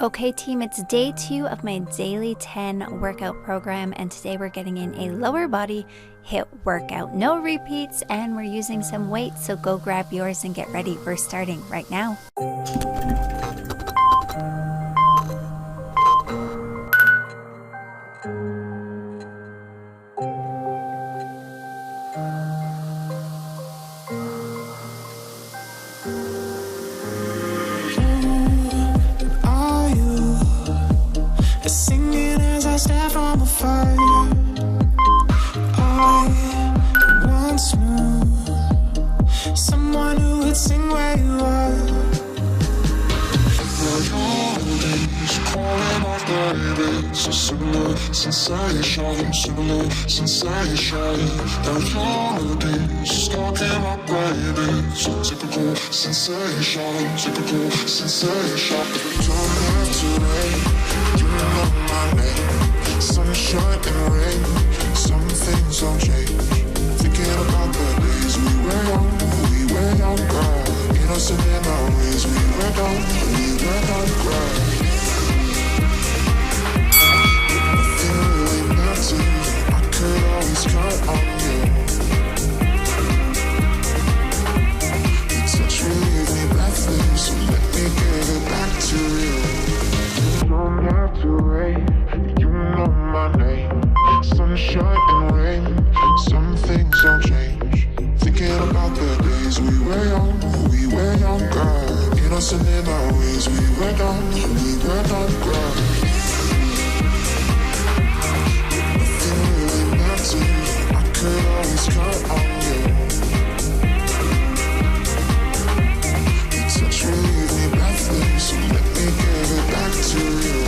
Okay team, it's day 2 of my daily 10 workout program, and today we're getting in a lower body HIIT workout. No repeats, and we're using some weights, so go grab yours and get ready. We're starting right now. Singing as I stare from afar, I once knew someone who would sing where you are. Calling out, baby, so similar sensation, similar sensation. That melody talking about, baby, so typical sensation, typical sensation. Don't have to wait. You know my name, sunshine and rain. Some things don't change. Thinking about the days we were young, girl. Innocent in our ways, we were young, girl. Nothing really matters. I could always count on you. Your touch will leave me breathless, so let me give it back to you. Don't have to wait, you know my name. Sunshine and rain, some things don't change. Thinking about the days we were young, girl. Innocent in our ways, we were young, girl. Nothing really matters, I could always count on you. Your touch will leave me breathless, so let me give it back to you.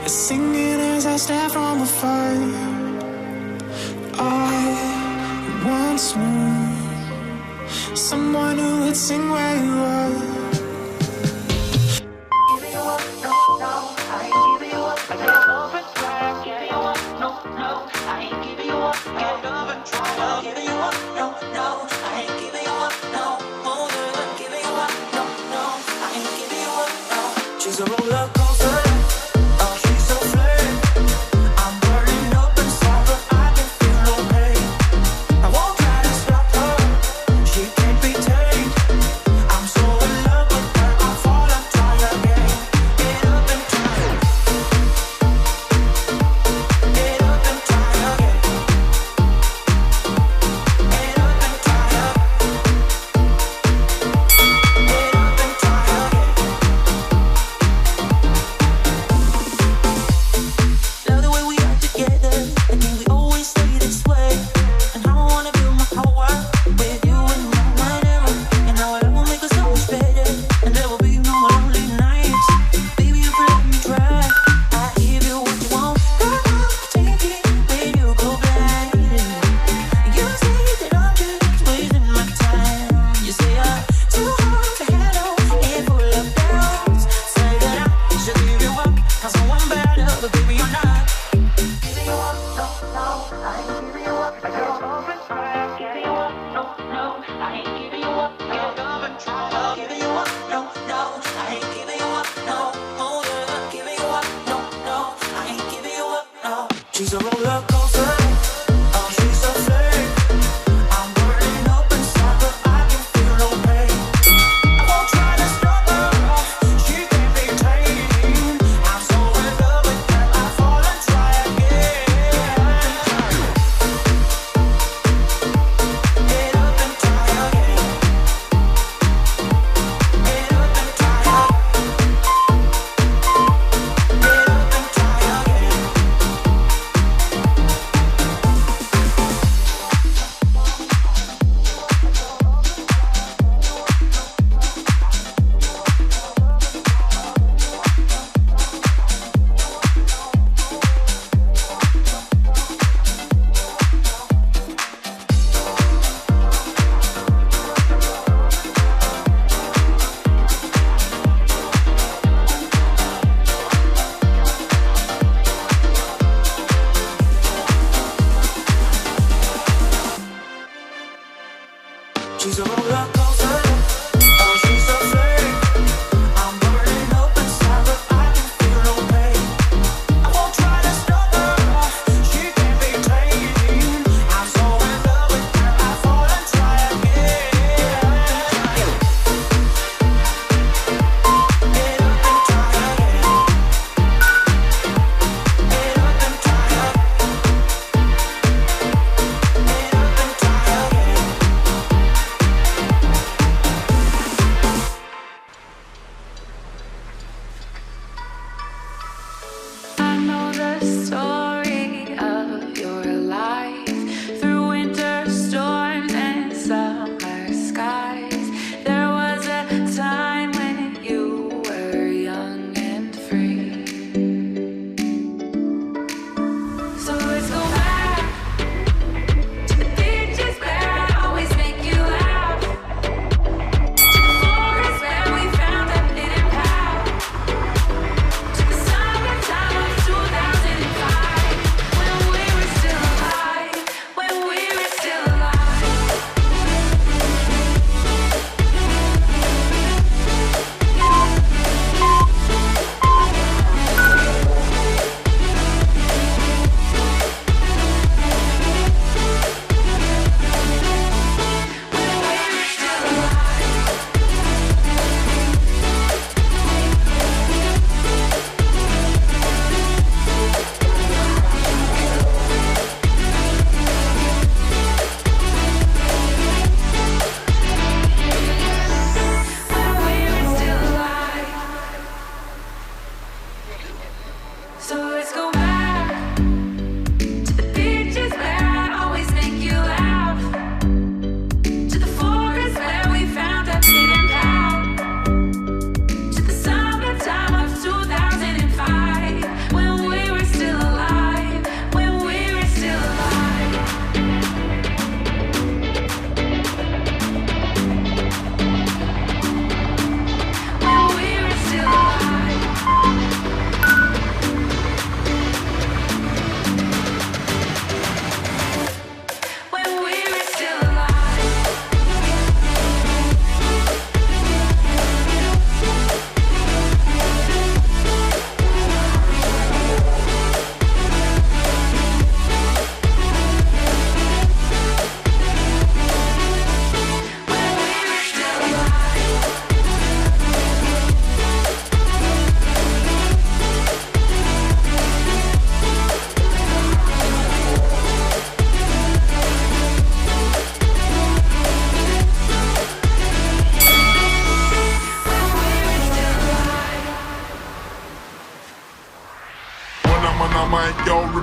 Singing as I stare from afar, I once knew someone who would sing where you are. Giving you up, no, I ain't giving you up. I can't overtime. Giving you up, no, I ain't giving you up. I can't overtime. Giving you up, no, I ain't giving you up, no. More than giving you up, no, I ain't giving you up, no. She's a roller coaster. Love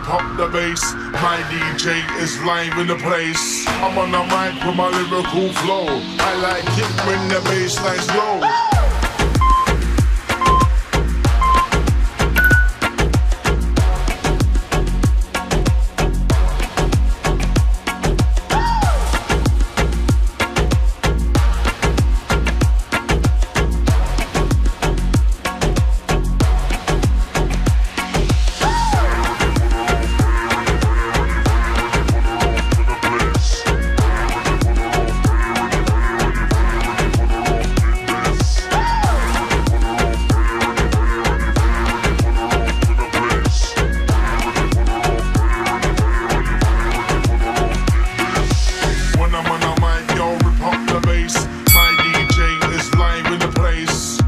rip up the bass. My DJ is live in the place. I'm on the mic with my lyrical flow. I like it when the bass line's low.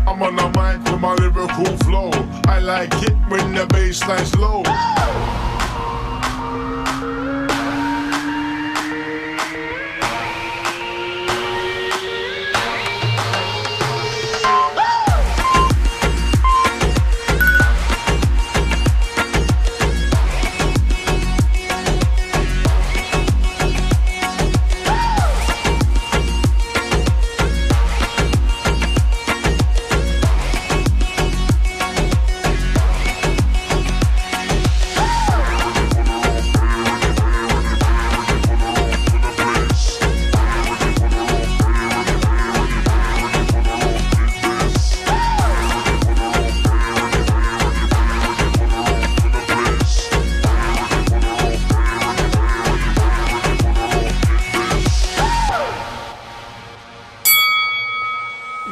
I'm on the mic with my lyrical flow. I like it when the bass line's low.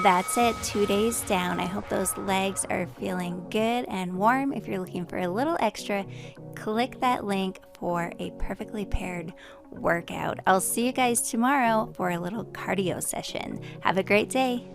That's it, 2 days down. I hope those legs are feeling good and warm. If you're looking for a little extra, click that link for a perfectly paired workout. I'll see you guys tomorrow for a little cardio session. Have a great day.